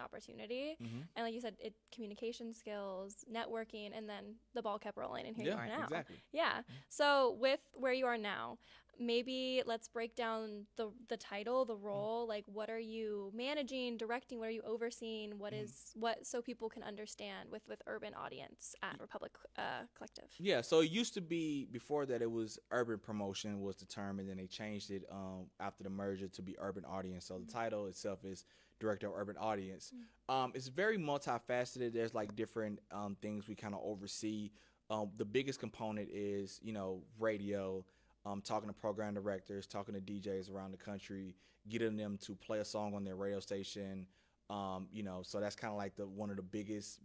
opportunity. Mm-hmm. And like you said, communication skills, networking, and then the ball kept rolling, and here you are now. Exactly. Yeah. So with where you are now, maybe let's break down the title, the role. Like, what are you managing, directing? What are you overseeing? What so people can understand with Urban Audience at Republic Collective? Yeah, so it used to be, before that, it was Urban Promotion was the term, and then they changed it after the merger to be Urban Audience. So the title itself is Director of Urban Audience. It's very multifaceted. There's like different things we kind of oversee. The biggest component is, radio, talking to program directors, talking to DJs around the country, getting them to play a song on their radio station. So that's kind of like one of the biggest,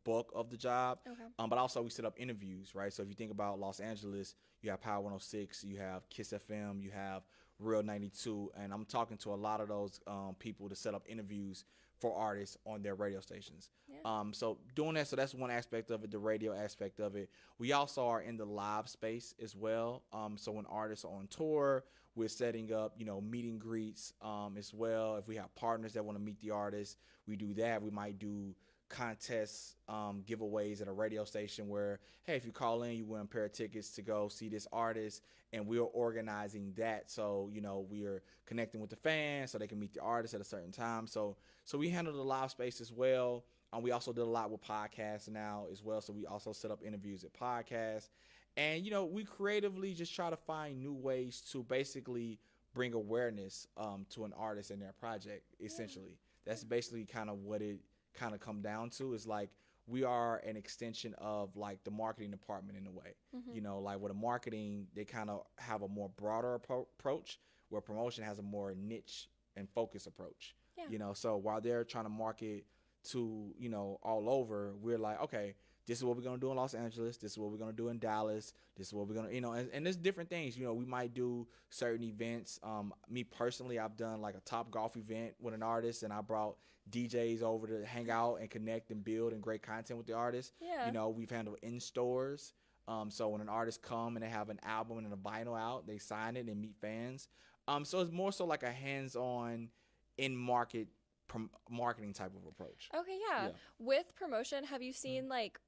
bulk of the job. Okay. But also we set up interviews, right? So if you think about Los Angeles, you have Power 106, you have Kiss FM, you have Real 92, and I'm talking to a lot of those people to set up interviews for artists on their radio stations. Yeah. So doing that, so that's one aspect of it, the radio aspect of it. We also are in the live space as well. So when artists are on tour, we're setting up, meet and greets as well. If we have partners that want to meet the artists, we do that. We might do contests, giveaways at a radio station where, hey, if you call in, you win a pair of tickets to go see this artist, and we're organizing that. So, we are connecting with the fans so they can meet the artist at a certain time. So we handle the live space as well. We also did a lot with podcasts now as well. So we also set up interviews at podcasts. And, we creatively just try to find new ways to basically bring awareness to an artist and their project, essentially. That's basically kind of what it kind of come down to, is like we are an extension of like the marketing department in a way. Like with a marketing, they kind of have a more broader approach, where promotion has a more niche and focused approach. So while they're trying to market to, all over, we're like, okay, this is what we're going to do in Los Angeles. This is what we're going to do in Dallas. This is what we're going to, and there's different things. We might do certain events. Me personally, I've done like a Top Golf event with an artist, and I brought DJs over to hang out and connect and build and great content with the artist. Yeah. We've handled in stores. So when an artist come and they have an album and a vinyl out, they sign it and meet fans. So it's more so like a hands-on, in-market marketing type of approach. Okay, yeah. With promotion, have you seen like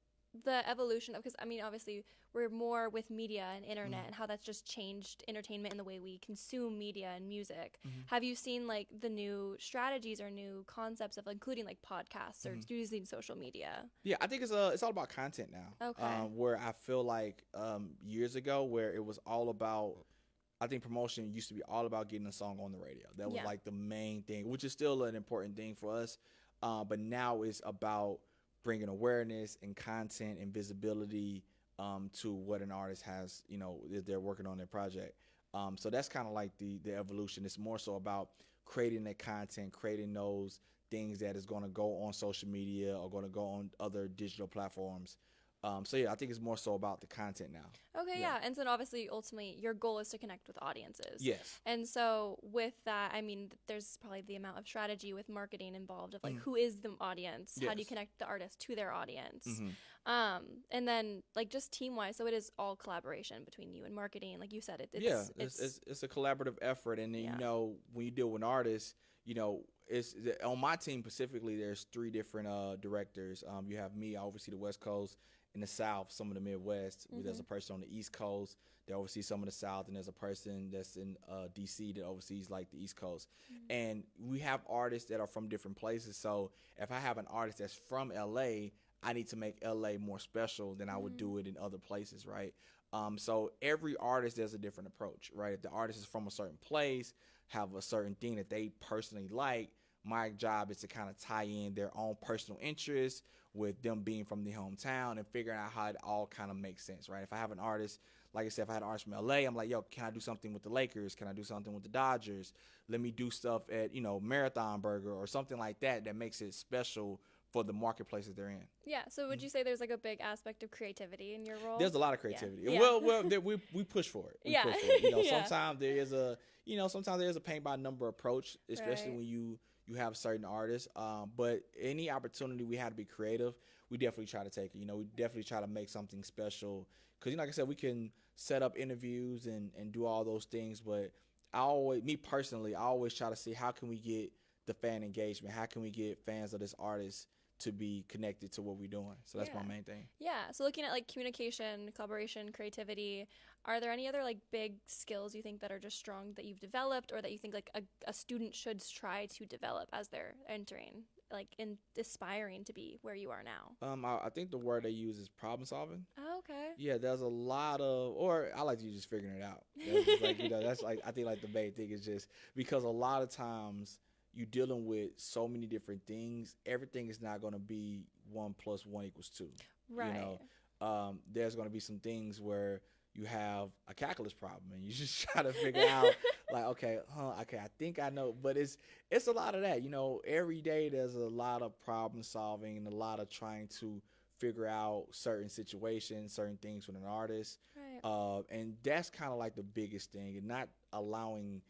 the evolution of, because I mean, obviously we're more with media and internet and how that's just changed entertainment and the way we consume media and music. Have you seen like the new strategies or new concepts of including like podcasts or using social media? Yeah, I think it's all about content now. Okay. Where I feel like years ago, where it was all about, I think promotion used to be all about getting a song on the radio. That was like the main thing, which is still an important thing for us. But now it's about bringing awareness and content and visibility to what an artist has, if they're working on their project. So that's kind of like the evolution. It's more so about creating that content, creating those things that is going to go on social media or going to go on other digital platforms. So yeah, I think it's more so about the content now. Okay, yeah. And so obviously, ultimately, your goal is to connect with audiences. Yes. And so with that, I mean, there's probably the amount of strategy with marketing involved of like, who is the audience? How do you connect the artist to their audience? And then like just team-wise, so it is all collaboration between you and marketing. Like you said, it's a collaborative effort. And then, when you deal with an artist, it's on my team specifically, there's 3 different directors. You have me, I oversee the West Coast. In the South, some of the Midwest. There's a person on the East Coast that oversees some of the South, and there's a person that's in DC that oversees like the East Coast. And we have artists that are from different places. So if I have an artist that's from LA, I need to make LA more special than I would do it in other places, right? So every artist, there's a different approach, right? If the artist is from a certain place, have a certain thing that they personally like, my job is to kind of tie in their own personal interests with them being from the hometown and figuring out how it all kind of makes sense, right? If I have an artist, like I said, if I had an artist from LA, I'm like, yo, can I do something with the Lakers? Can I do something with the Dodgers? Let me do stuff at, Marathon Burger or something like that makes it special for the marketplaces they're in. Yeah. So would you say there's like a big aspect of creativity in your role? There's a lot of creativity. Yeah. Well, we push for it. Yeah. Push for it. Sometimes there is a paint by number approach, especially when you have certain artists. But any opportunity we have to be creative, we definitely try to take it. We definitely try to make something special. Because, like I said, we can set up interviews and do all those things. But me personally, I always try to see how can we get the fan engagement? How can we get fans of this artist to be connected to what we're doing? So that's my main thing. Yeah. So looking at like communication, collaboration, creativity, are there any other like big skills you think that are just strong that you've developed, or that you think like a student should try to develop as they're entering, like in aspiring to be where you are now? I think the word they use is problem solving. Oh, okay. Yeah, there's a lot of, or I like to just figuring it out. That's like, you know, that's like, I think like the main thing is just because a lot of times you're dealing with so many different things. Everything is not going to be 1 + 1 = 2. Right. You know, there's going to be some things where you have a calculus problem and you just try to figure out like, okay, I think I know, but it's a lot of that. You know, every day there's a lot of problem solving and a lot of trying to figure out certain situations, certain things with an artist. Right. And that's kind of like the biggest thing, and not allowing,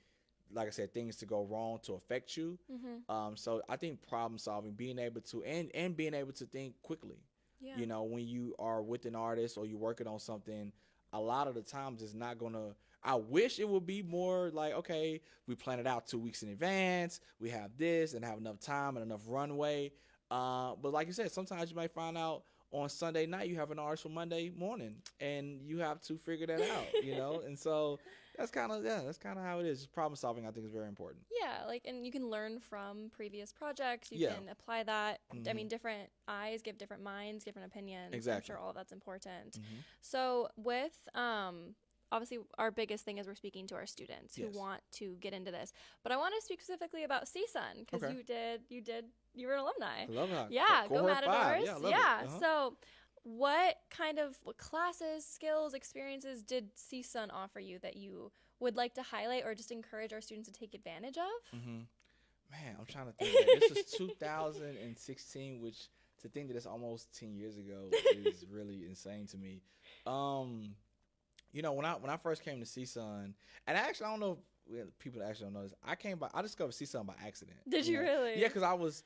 like I said, things to go wrong to affect you. Mm-hmm. So I think problem solving, being able to, and being able to think quickly. Yeah. You know, when you are with an artist or you're working on something, a lot of the times it's not going to, I wish it would be more like, okay, we plan it out 2 weeks in advance. We have this and have enough time and enough runway. But like you said, sometimes you might find out on Sunday night you have an artist for Monday morning and you have to figure that out, you know? And so that's kind of how it is. Problem solving, I think, is very important. Yeah, like, and you can learn from previous projects. You can apply that. Mm-hmm. I mean, different eyes give different minds, different opinions. Exactly. I'm sure all of that's important. Mm-hmm. So with obviously our biggest thing is we're speaking to our students who want to get into this. But I want to speak specifically about CSUN because you were an alumni. Alumni. Yeah, go Matadors. Yeah. So what kind of classes, skills, experiences did CSUN offer you that you would like to highlight or just encourage our students to take advantage of? Mm-hmm. Man, I'm trying to think. This is 2016, which to think that it's almost 10 years ago is really insane to me. You know, when I first came to CSUN, and actually I don't know if people actually don't know this. I discovered CSUN by accident. Did you really? Yeah, because I was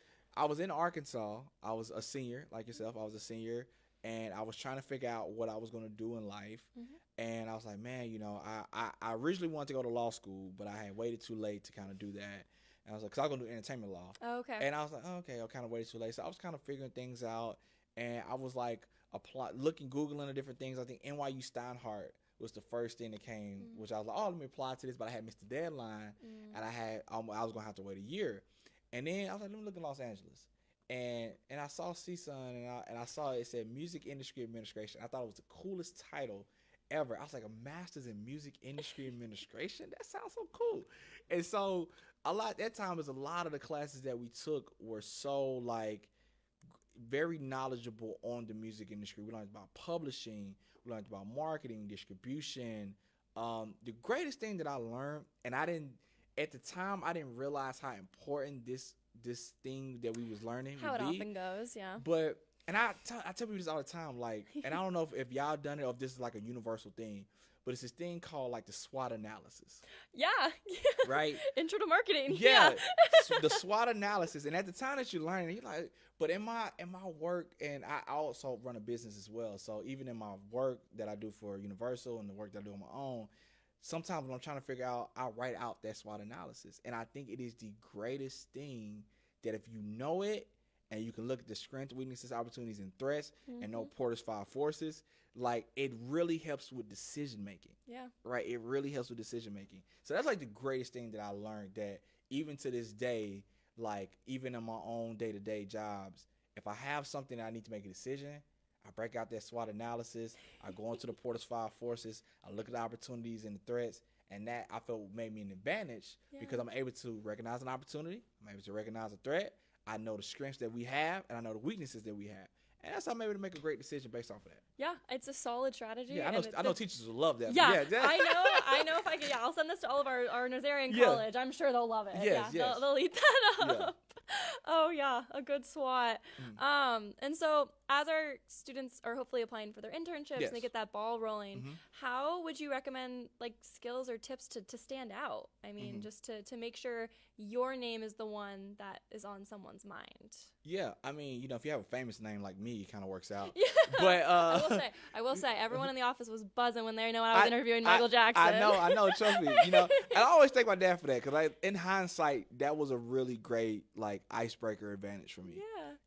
in Arkansas. I was a senior, like yourself. I was a senior, and I was trying to figure out what I was going to do in life. Mm-hmm. And I was like, man, you know, I originally wanted to go to law school, but I had waited too late to kind of do that. And I was like, because I was going to do entertainment law. Oh, okay. And I was like, okay, I kind of waited too late. So I was kind of figuring things out, and I was like, Googling the different things. I think NYU Steinhardt was the first thing that came, which I was like, oh, let me apply to this, but I had missed the deadline, and I was gonna have to wait a year, and then I was like, let me look in Los Angeles, and I saw CSUN, and I saw it said Music Industry Administration. I thought it was the coolest title ever. I was like, a master's in Music Industry Administration? That sounds so cool. And so a lot of the classes that we took were so like very knowledgeable on the music industry. We learned about publishing. We learned about marketing, distribution. The greatest thing that I learned, and at the time, I didn't realize how important this thing that we was learning how would it be. often goes, yeah. But, and I tell people this all the time, like, and I don't know if y'all done it or if this is like a universal thing, but it's this thing called like the SWOT analysis. Yeah. Right? Intro to marketing. Yeah. The SWOT analysis. And at the time that you're learning, you're like, but in my work, and I also run a business as well. So even in my work that I do for Universal and the work that I do on my own, sometimes when I'm trying to figure out, I write out that SWOT analysis. And I think it is the greatest thing that if you know it and you can look at the strengths, weaknesses, opportunities, and threats, and know Porter's 5 forces, like it really helps with decision making. Yeah. Right? It really helps with decision making. So that's like the greatest thing that I learned, that even to this day, like even in my own day-to-day jobs, if I have something that I need to make a decision, I break out that SWOT analysis, I go into the Porter's 5 forces, I look at the opportunities and the threats, and that I felt made me an advantage because I'm able to recognize an opportunity, I'm able to recognize a threat, I know the strengths that we have, and I know the weaknesses that we have. And that's how I'm able to make a great decision based off of that. Yeah, it's a solid strategy. Yeah, I know teachers will love that. Yeah, I know if I could, I'll send this to all of our Nazarian college. I'm sure they'll love it. Yes. They'll eat that up. Yeah. Oh, yeah, a good SWOT. And so as our students are hopefully applying for their internships and they get that ball rolling, how would you recommend like skills or tips to stand out? I mean, just to make sure your name is the one that is on someone's mind. Yeah, I mean, if you have a famous name like me, it kind of works out. Yeah. But I will say, everyone in the office was buzzing when they know I was interviewing Michael Jackson. I know. Trust me. And I always thank my dad for that, because in hindsight, that was a really great icebreaker advantage for me.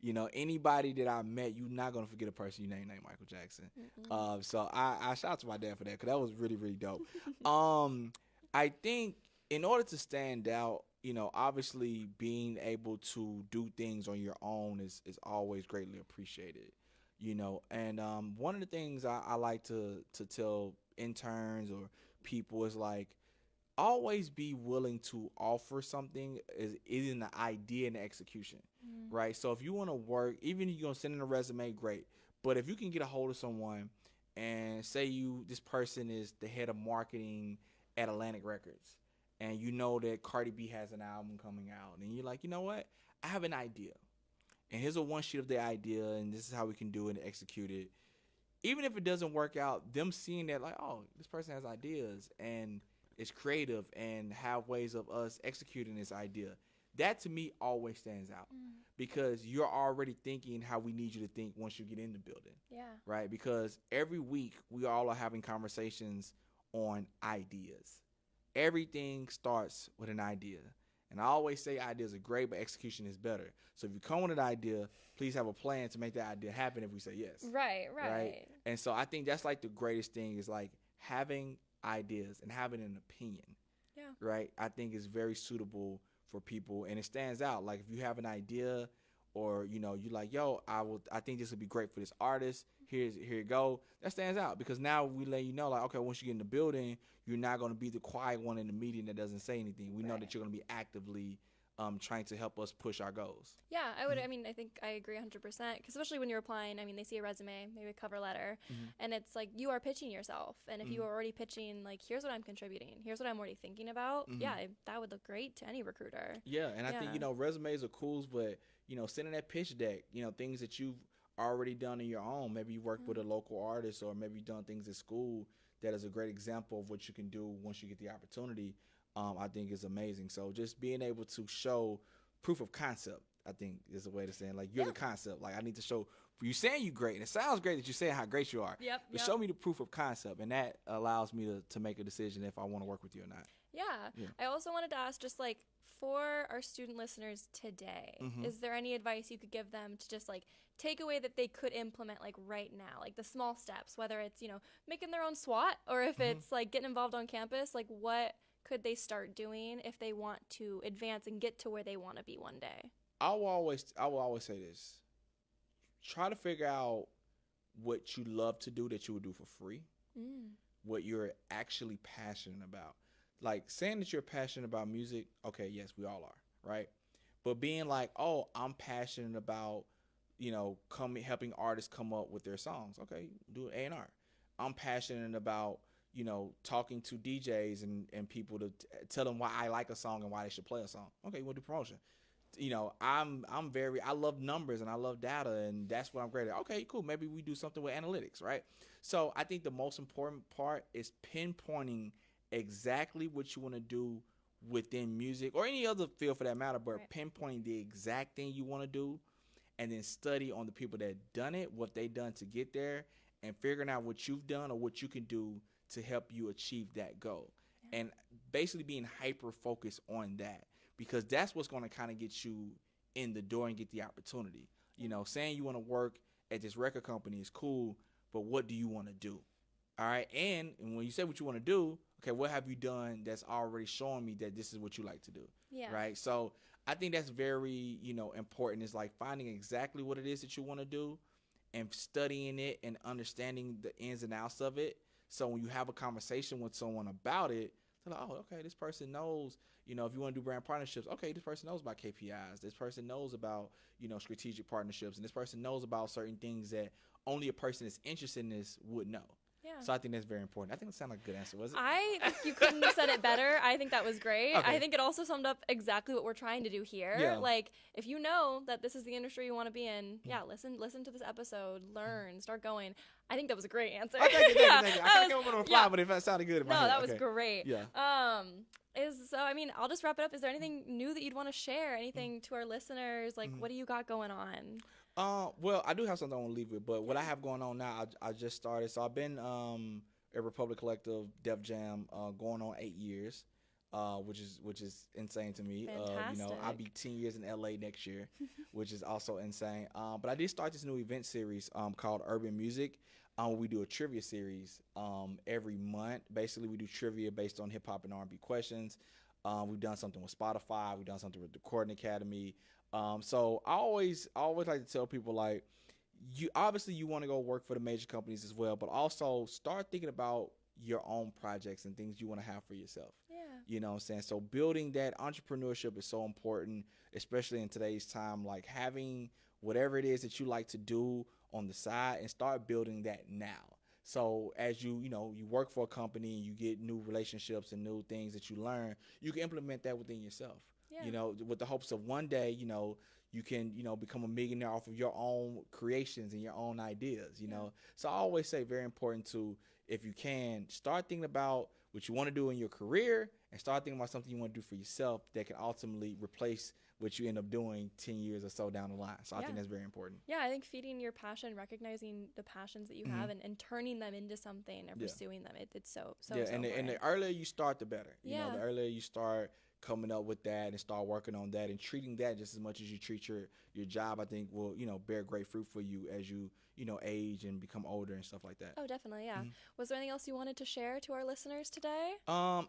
Yeah. Anybody that I met, you're not gonna forget a person you named Michael Jackson. So I shout out to my dad for that, because that was really, really dope. I think in order to stand out, obviously being able to do things on your own is always greatly appreciated, and one of the things I like to tell interns or people is always be willing to offer something is in the idea and the execution, right? So if you want to work, even if you're going to send in a resume, great. But if you can get a hold of someone and say this person is the head of marketing at Atlantic Records, and that Cardi B has an album coming out, and you're like, you know what? I have an idea, and here's a one sheet of the idea, and this is how we can do it and execute it. Even if it doesn't work out, them seeing that oh, this person has ideas and is creative and have ways of us executing this idea, that to me always stands out, because you're already thinking how we need you to think once you get in the building. Yeah. Right? Because every week we all are having conversations on ideas. Everything starts with an idea. And I always say ideas are great, but execution is better. So if you come with an idea, please have a plan to make that idea happen if we say yes. Right. And so I think that's the greatest thing is having ideas and having an opinion. Yeah. Right? I think is very suitable for people, and it stands out. If you have an idea, or you're like, yo, I think this would be great for this artist. Here you go. That stands out, because now we let you know, okay, once you get in the building, you're not going to be the quiet one in the meeting that doesn't say anything. We know that you're going to be actively trying to help us push our goals. Yeah, I would. I mean, I think I agree 100%. Because especially when you're applying, I mean, they see a resume, maybe a cover letter, and it's you are pitching yourself. And if you are already pitching, here's what I'm contributing, here's what I'm already thinking about. Yeah, that would look great to any recruiter. Yeah, and I think resumes are cool, but sending that pitch deck, things that you've already done on your own. Maybe you worked with a local artist, or maybe you've done things at school. That is a great example of what you can do once you get the opportunity. I think is amazing. So just being able to show proof of concept, I think is a way to say it. You're the concept. I need to show you saying you're great, and it sounds great that you're saying how great you are. But show me the proof of concept, and that allows me to make a decision if I want to work with you or not. Yeah. I also wanted to ask, just for our student listeners today, is there any advice you could give them to just take away that they could implement right now, the small steps, whether it's making their own SWAT, or if it's getting involved on campus, what could they start doing if they want to advance and get to where they want to be one day? I will always say this: try to figure out what you love to do that you would do for free, what you're actually passionate about. Saying that you're passionate about music, okay, yes, we all are, right? But being oh, I'm passionate about, helping artists come up with their songs. Okay, do A&R. I'm passionate about, talking to DJs and people to tell them why I like a song and why they should play a song. Okay, you want to do promotion. I love numbers and I love data, and that's what I'm great at. Okay, cool. Maybe we do something with analytics, right? So I think the most important part is pinpointing exactly what you want to do within music or any other field for that matter, but pinpointing the exact thing you want to do, and then study on the people that done it, what they done to get there, and figuring out what you've done or what you can do to help you achieve that goal. And basically being hyper focused on that, because that's what's going to kind of get you in the door and get the opportunity. Saying you want to work at this record company is cool, but what do you want to do? All right. And when you say what you want to do, okay, what have you done that's already showing me that this is what you like to do? Yeah. Right. So I think that's very, important. It's finding exactly what it is that you want to do and studying it and understanding the ins and outs of it. So when you have a conversation with someone about it, they're like, oh, okay, this person knows, if you want to do brand partnerships, okay, this person knows about KPIs. This person knows about, strategic partnerships. And this person knows about certain things that only a person that's interested in this would know. Yeah. So I think that's very important. I think it sounded like a good answer, was it? I think you couldn't have said it better. I think that was great. Okay. I think it also summed up exactly what we're trying to do here. Yeah. If you know that this is the industry you want to be in, listen to this episode, learn, start going. I think that was a great answer. Thank you. I can't come up with a reply, but if that sounded good in my head. No, that was great. Yeah. I mean, I'll just wrap it up. Is there anything new that you'd want to share? Anything to our listeners? Like, what do you got going on? Well, I do have something I want to leave with, but what I have going on now, I just started. So I've been at Republic Collective Def Jam going on 8 years, which is insane to me. Fantastic. I'll be 10 years in LA next year, which is also insane. But I did start this new event series called Urban Music. We do a trivia series every month. Basically, we do trivia based on hip hop and R&B questions. We've done something with Spotify. We've done something with the Recording Academy. So I always like to tell people, like, you want to go work for the major companies as well, but also start thinking about your own projects and things you want to have for yourself. Yeah. You know what I'm saying? So building that entrepreneurship is so important, especially in today's time, like having whatever it is that you like to do on the side and start building that now. So as you work for a company and you get new relationships and new things that you learn, you can implement that within yourself. Yeah. With the hopes of one day, you can, become a millionaire off of your own creations and your own ideas, So I always say very important to, if you can, start thinking about what you want to do in your career and start thinking about something you want to do for yourself that can ultimately replace what you end up doing 10 years or so down the line. So I think that's very important. Yeah, I think feeding your passion, recognizing the passions that you have and turning them into something or pursuing them, it's so and the earlier you start, the better. The earlier you start coming up with that and start working on that and treating that just as much as you treat your job, I think will, bear great fruit for you as you, age and become older and stuff like that. Oh, definitely, yeah. Was there anything else you wanted to share to our listeners today? I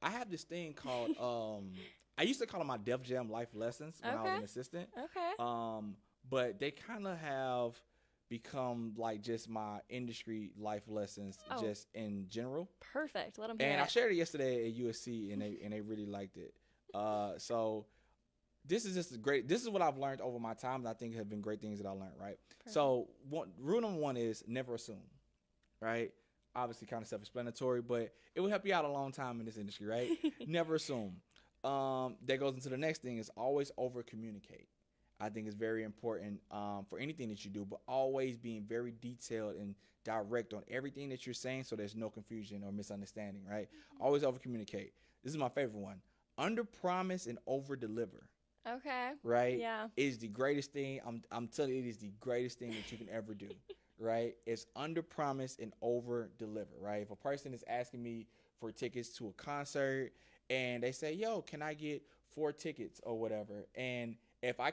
have this thing called, I used to call them my Def Jam life lessons when I was an assistant. Okay. But they kind of have become like just my industry life lessons just in general. Perfect. Let them hear it. And I shared it yesterday at USC and they really liked it. So this is just this is what I've learned over my time, and I think have been great things that I learned, right? Perfect. So rule number one is never assume, right? Obviously kind of self-explanatory, but it will help you out a long time in this industry, right? Never assume. That goes into the next thing is always over communicate. I think it's very important for anything that you do, but always being very detailed and direct on everything that you're saying so there's no confusion or misunderstanding, right? Always over communicate. This is my favorite one. Under promise and over deliver. Okay. Right? Yeah. Is the greatest thing. I'm telling you, it is the greatest thing that you can ever do. Right? It's under promise and over deliver, right? If a person is asking me for tickets to a concert and they say, yo, can I get 4 tickets or whatever? And if I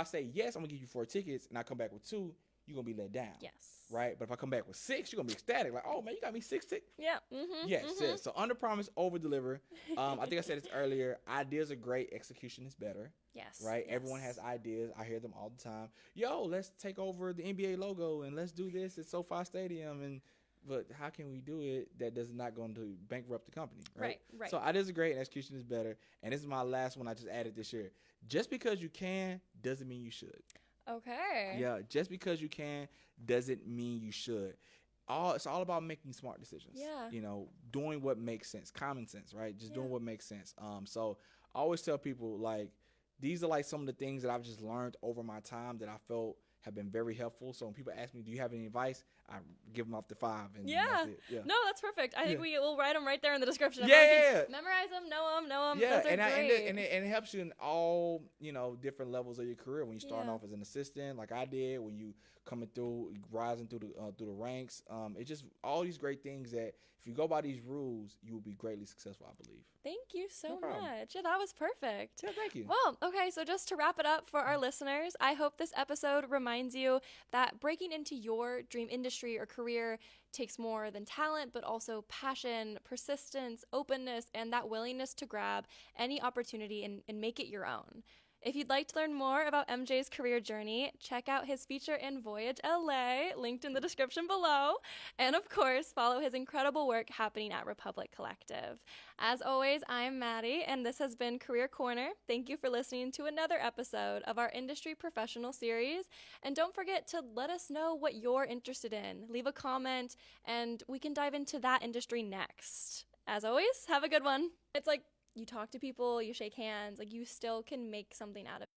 say yes, I'm gonna give you 4 tickets and I come back with 2, you're gonna be let down. Yes. Right? But if I come back with 6, you're gonna be ecstatic. Like, oh man, you got me 6 tickets. Yeah. Mm-hmm. Yes, yes. So under promise, over deliver. I think I said this earlier. Ideas are great. Execution is better. Yes. Right? Yes. Everyone has ideas. I hear them all the time. Yo, let's take over the NBA logo and let's do this at SoFi Stadium. But how can we do it that is not going to bankrupt the company? Right. So ideas are great and execution is better. And this is my last one I just added this year. Just because you can doesn't mean you should. Okay. Yeah, just because you can doesn't mean you should. It's all about making smart decisions. Yeah. Doing what makes sense, common sense, right? Just doing what makes sense. So I always tell people, like, these are like some of the things that I've just learned over my time that I felt have been very helpful. So when people ask me, do you have any advice? I give them off the 5. And that's it. Yeah. No, that's perfect. I think we will write them right there in the description. Yeah. Memorize them, know them. Yeah, Those are great. And it helps you in all, different levels of your career. When you start off as an assistant, like I did, when you coming through, rising through the ranks, it's just all these great things that if you go by these rules, you will be greatly successful, I believe. Thank you so much. Yeah, that was perfect. Yeah, thank you. Well, okay, so just to wrap it up for our listeners, I hope this episode reminds you that breaking into your dream industry or career takes more than talent, but also passion, persistence, openness, and that willingness to grab any opportunity and make it your own. If you'd like to learn more about MJ's career journey, check out his feature in Voyage LA, linked in the description below. And of course, follow his incredible work happening at Republic Collective. As always, I'm Maddie, and this has been Career Corner. Thank you for listening to another episode of our Industry Professional series. And don't forget to let us know what you're interested in. Leave a comment, and we can dive into that industry next. As always, have a good one. It's like, you talk to people, you shake hands, like you still can make something out of it.